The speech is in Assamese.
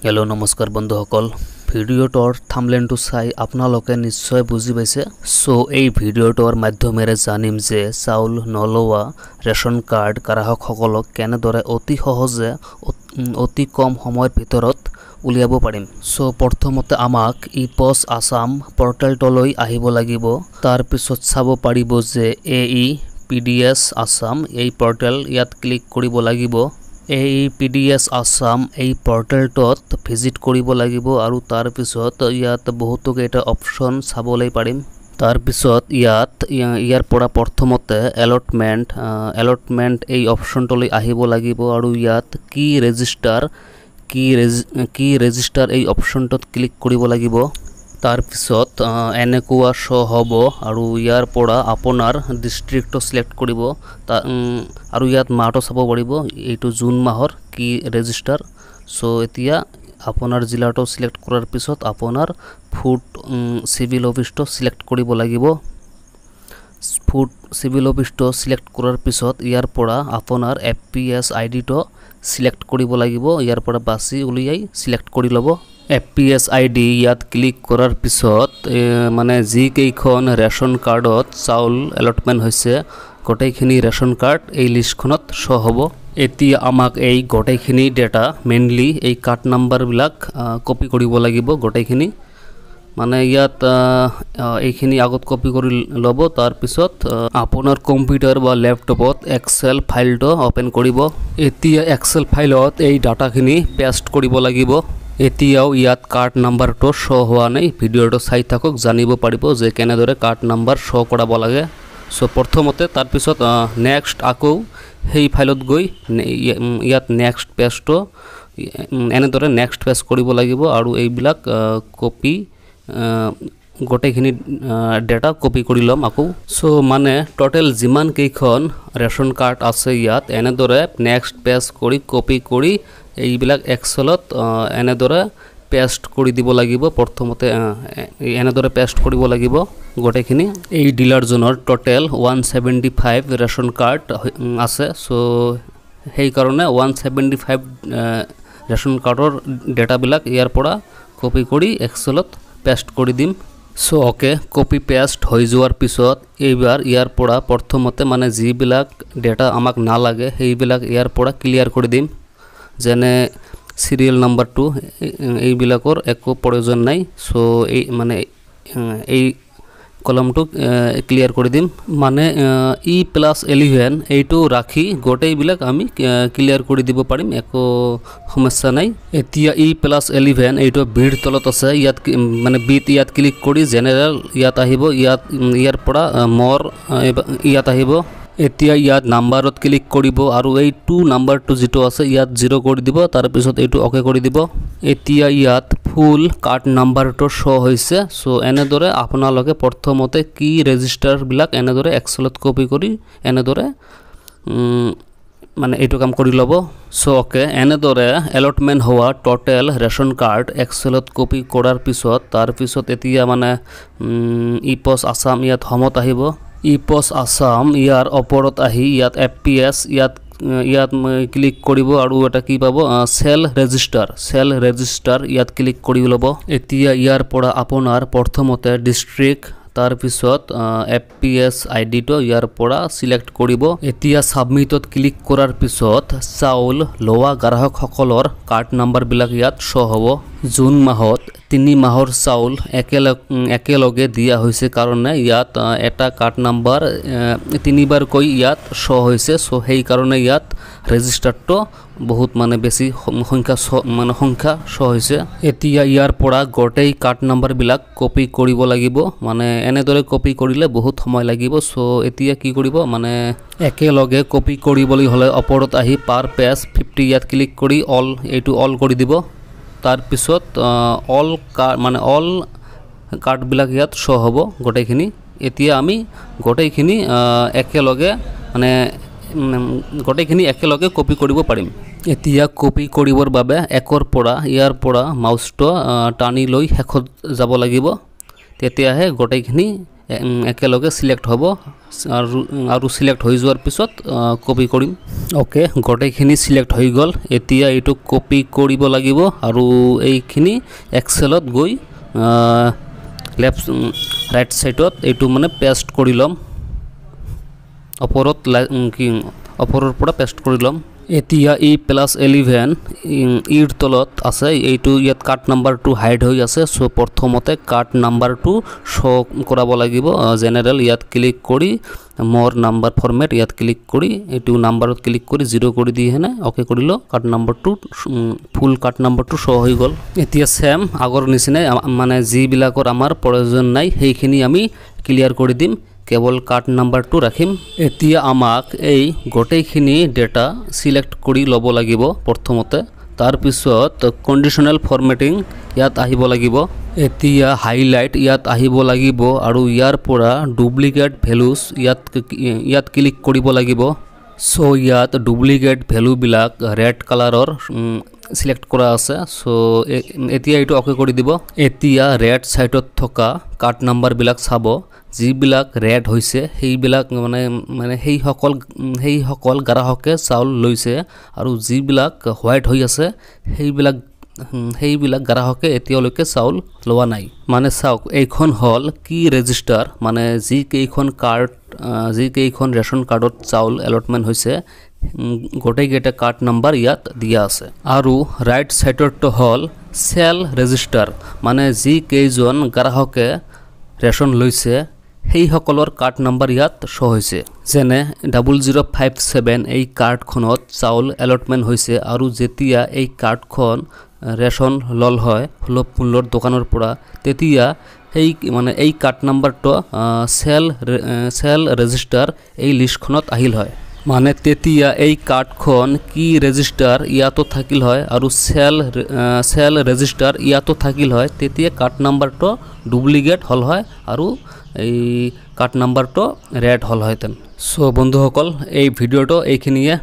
हेलो नमस्कार बंधुসকল ভিডিওটোৰ থাম্বনেইলটো চাই আপোনালোকে নিশ্চয় বুজি পাইছে সো এই ভিডিওটোৰ মাধ্যমেৰে জানিম যে চাউল নলোৱা ৰেশন কাৰ্ড গ্ৰাহকসকলক কেনেদৰে অতি সহজে অতি কম সময়ৰ ভিতৰত উলিয়াব পাৰিম সো প্ৰথমতে আমাক ইপছ আসাম পৰ্টেলটোলৈ আহিব লাগিব তাৰ পিছত চাব পাৰিব যে AEPDS আসাম এই পৰ্টেল ইয়াত ক্লিক কৰিব লাগিব AEPDS আসাম এই পৰ্টেলটোত ভিজিট কৰিব লাগিব আৰু তাৰ পিছত ইয়াত বহুতো কেইটা অপচন চাবলৈ পাৰিম তাৰ পিছত ইয়াৰ পৰা প্ৰথমতে এলটমেন্ট এই অপচনটোলৈ আহিব লাগিব আৰু ইয়াত কি ৰেজিষ্টাৰ এই অপচনটোত ক্লিক কৰিব লাগিব তাৰ পিছত এনেকুৱা শো হ'ব আৰু ইয়াৰ পৰা আপোনাৰ ডিস্ট্ৰিক্টটো সিলেক্ট কৰিব আৰু ইয়াত মাহটো চাব পাৰিব এইটো জুন মাহৰ কি ৰেজিষ্টাৰ সো এতিয়া আপোনাৰ জিলাটো সিলেক্ট কৰাৰ পিছত আপোনাৰ ফুড সিভিল অফিসটো সিলেক্ট কৰিব লাগিব ফুড সিভিল অফিসটো সিলেক্ট কৰাৰ পিছত ইয়াৰ পৰা আপোনাৰ FPS আইডিটো সিলেক্ট কৰিব লাগিব ইয়াৰ পৰা বাছি উলিয়াই সিলেক্ট কৰি ল'ব FPS ID ইয়াত ক্লিক কৰাৰ পিছত মানে যি কেইখন ৰেশন কাৰ্ডত চাউল এলটমেন্ট হৈছে গোটেইখিনি ৰেশন কাৰ্ড এই লিষ্টখনত শো হ'ব এতিয়া আমাক এই গোটেইখিনি ডেটা মেইনলি এই কাৰ্ড নাম্বাৰ বিলাক কপি কৰিব লাগিব গোটেইখিনি মানে ইয়াত এইখিনি আগত কপি কৰি ল'ব তাৰ পিছত আপোনাৰ কম্পিউটাৰ বা ল্যাপটপত এক্সেল ফাইলটো ওপেন কৰিব এতিয়া এক্সেল ফাইলত এই ডাটাখিনি পেস্ট কৰিব লাগিব এতিয়াও ইয়াত কাৰ্ড নাম্বাৰটো শো হোৱা নাই ভিডিওটো চাই থাকক জানিব পাৰিব যে কেনেদৰে কাৰ্ড নাম্বাৰ শো কৰাব লাগে সো প্ৰথমতে তাৰ পিছত নেক্সট আকৌ সেই ফাইলত গৈ ইয়াত নেক্সট পেজটো এনেদৰে নেক্সট পেজ কৰিব লাগিব আৰু এইবিলাক কপি গোটেইখিনি ডেটা কপি কৰি লম আকৌ সো মানে টোটাল যিমান কেইখন ৰেশন কাৰ্ড আছে ইয়াত এনেদৰে নেক্সট পেজ কৰি কপি কৰি এইবিলাক এক্সেলত এনেদৰে পেস্ট কৰি দিব লাগিব প্ৰথমতে এনেদৰে পেস্ট কৰিব লাগিব গোটেইখিনি এই ডিলাৰ জনৰ টোটাল 175 ৰেশন কাৰ্ড আছে সো সেই কাৰণে 175 ৰেশন কাৰ্ডৰ ডেটা বিলাক ইয়াৰ পৰা কপি কৰি এক্সেলত পেস্ট কৰি দিম সো ওকে কপি পেস্ট হৈ যোৱাৰ পিছত এইবাৰ ইয়াৰ পৰা প্ৰথমতে মানে যিবিলাক ডেটা আমাক না লাগে সেইবিলাক ইয়াৰ পৰা ক্লিয়াৰ কৰি দিম যেনে সিৰিয়াল নাম্বাৰটো এইবিলাকৰ একো প্ৰয়োজন নাই সো এই মানে এই কলমটো ক্লিয়াৰ কৰি দিম মানে E+11 এইটো ৰাখি গোটেইবিলাক আমি ক্লিয়াৰ কৰি দিব পাৰিম একো সমস্যা নাই এতিয়া E+11 এইটো বিৰ তলত আছে ইয়াত মানে বিত ইয়াত ক্লিক কৰি জেনাৰেল ইয়াত আহিব ইয়াৰ পৰা মোৰ ইয়াত আহিব এতিয়া ইয়াত নাম্বাৰত ক্লিক কৰিব আৰু এই 2 নাম্বাৰটো যেটো আছে ইয়াত 0 কৰি দিব তাৰ পিছত এইটো ওকে কৰি দিব এতিয়া ইয়াত ফুল কাৰ্ড নাম্বাৰটো শো হৈছে সো এনেদৰে আপোনালোকে প্ৰথমতে কি ৰেজিষ্টাৰ বিলাক এনেদৰে এক্সেলত কপি কৰি এনেদৰে মানে এইটো কাম কৰি ল'ব সো ওকে এনেদৰে এলটমেন্ট হোৱা টোটাল ৰেশন কাৰ্ড এক্সেলত কপি কৰাৰ পিছত তাৰ পিছত এতিয়া মানে ইপছ আসাম ইয়াত হোমত আহিব ইপছ আসাম ইয়াৰ ওপৰত আহি ইয়াত FPS ইয়াত ক্লিক কৰিব আৰু এটা কি পাব সেল ৰেজিষ্টাৰ ইয়াত ক্লিক কৰি ল'ব এতিয়া ইয়াৰ পৰা আপোনাৰ প্ৰথমতে ডিস্ট্ৰিক্ট তাৰ পিছত FPS আইডিটো ইয়াৰ পৰা সিলেক্ট কৰিব এতিয়া সাবমিটত ক্লিক কৰাৰ পিছত চাউল লোৱা গ্ৰাহকসকলৰ কাৰ্ড নাম্বাৰ বিলাক ইয়াত শো হ'ব জুন মাহত 3 মাহৰ চাউল একেলগে দিয়া হৈছে কাৰণে ইয়াত এটা কাৰ্ড নাম্বাৰ 3 বাৰ কৈ ইয়াত শো হৈছে সো সেই কাৰণে ইয়াত ৰেজিষ্টাৰটো বহুত মানে বেছি সংখ্যা শো হৈছে এতিয়া ইয়াৰ পৰা গোটেই কাৰ্ড নাম্বাৰ বিলাক কপি কৰিব লাগিব মানে এনেদৰে কপি কৰিলে বহুত সময় লাগিব সো এতিয়া কি কৰিব মানে একেলগে কপি কৰিবলৈ হলে ওপৰত আহি পাৰ পেজ 50 ইয়াত ক্লিক কৰি এইটো অল কৰি দিব তাৰ পিছত অল কাৰ্ড বিলাক ইয়াত শো হ'ব গোটেইখিনি এতিয়া আমি গোটেইখিনি একেলগে কপি কৰিব পাৰিম এতিয়া কপি কৰিবৰ বাবে একৰ পৰা ইয়াৰ পৰা মাউসটো টানি লৈ হেকত যাব লাগিব তেতিয়াহে গোটেইখিনি একেলগে সিলেক্ট হ'ব আৰু সিলেক্ট হৈ যোৱাৰ পিছত কপি কৰিম। ওকে, গোটেইখিনি সিলেক্ট হৈ গ'ল। এতিয়া এইটো কপি কৰিব লাগিব আৰু এইখিনি এক্সেলত গৈ ৰাইট সাইডত এইটো মানে পেষ্ট কৰি ল'ম, ওপৰৰ পৰা পেষ্ট কৰি ল'ম। এতিয়া ই +11 ইৰ তলত আছে, এইটো ইয়াত কাৰ্ড নাম্বাৰটো হাইড হৈ আছে। সো প্ৰথমতে কাৰ্ড নাম্বাৰটো শ্ব' কৰাব লাগিব। জেনেৰেল ইয়াত ক্লিক কৰি মোৰ নাম্বাৰ ফৰমেট ইয়াত ক্লিক কৰি এইটো নাম্বাৰত ক্লিক কৰি 0 কৰি দি হেনে অ'কে কৰিলোঁ। কাৰ্ড নাম্বাৰটো ফুল কাৰ্ড নাম্বাৰটো শ্ব' হৈ গ'ল। এতিয়া সেম আগৰ নিচিনাই মানে যিবিলাকৰ আমাৰ প্ৰয়োজন নাই সেইখিনি আমি ক্লিয়াৰ কৰি দিম, কেৱল কাৰ্ড নাম্বাৰটো ৰাখিম। এতিয়া আমাক এই গোটেইখিনি ডেটা সিলেক্ট কৰি ল'ব লাগিব প্ৰথমতে, তাৰপিছত কণ্ডিশ্যনেল ফৰমেটিং ইয়াত আহিব লাগিব। এতিয়া হাইলাইট ইয়াত আহিব লাগিব আৰু ইয়াৰ পৰা ডুপ্লিকেট ভেলুজ ইয়াত ক্লিক কৰিব লাগিব। সো ইয়াত ডুপ্লিকেট ভেলুবিলাক ৰেড কালাৰৰ সিলেক্ট কৰা আছে। সো এতিয়া এইটো অ'কে কৰি দিব। এতিয়া ৰেড সাইডত থকা কাৰ্ড নাম্বাৰবিলাক চাব, যিবিলাক ৰেড হৈছে সেইবিলাক মানে সেইসকল গ্ৰাহকে চাউল লৈছে আৰু যিবিলাক হোৱাইট হৈ আছে সেইবিলাক গ্ৰাহকে এতিয়ালৈকে চাউল লোৱা নাই। মানে চাওক, এইখন হ'ল কি ৰেজিষ্টাৰ, মানে যিকেইখন ৰেচন কাৰ্ডত চাউল এলটমেণ্ট হৈছে গোটেইকেইটা কাৰ্ড নাম্বাৰ ইয়াত দিয়া আছে। আৰু ৰাইট সাইডৰটো হ'ল চেল ৰেজিষ্টাৰ, মানে যিকেইজন গ্ৰাহকে ৰেচন লৈছে সেইসকলৰ কাৰ্ড নাম্বাৰ ইয়াত শ্ব' হৈছে। যেনে 0057 এই কাৰ্ডখনত চাউল এলটমেণ্ট হৈছে আৰু যেতিয়া এই কাৰ্ডখন ৰেচন ল'ল হয় সুলভ মূল্যৰ দোকানৰ পৰা, তেতিয়া এই কাৰ্ড নাম্বাৰটো চেল ৰেজিষ্টাৰ এই লিষ্টখনত আহিল হয়। মানে তেতিয়া এই কাৰ্ডখন কি ৰেজিষ্টাৰ ইয়াতো থাকিল হয় আৰু চেল ৰেজিষ্টাৰ ইয়াতো থাকিল হয়, তেতিয়া কাৰ্ড নাম্বাৰটো ডুপ্লিকেট হ'ল হয় আৰু এই কাৰ্ড নাম্বাৰটো ৰেড হ'ল হয়তেন। সো বন্ধুসকল, এই ভিডিঅ'টো এইখিনিয়ে।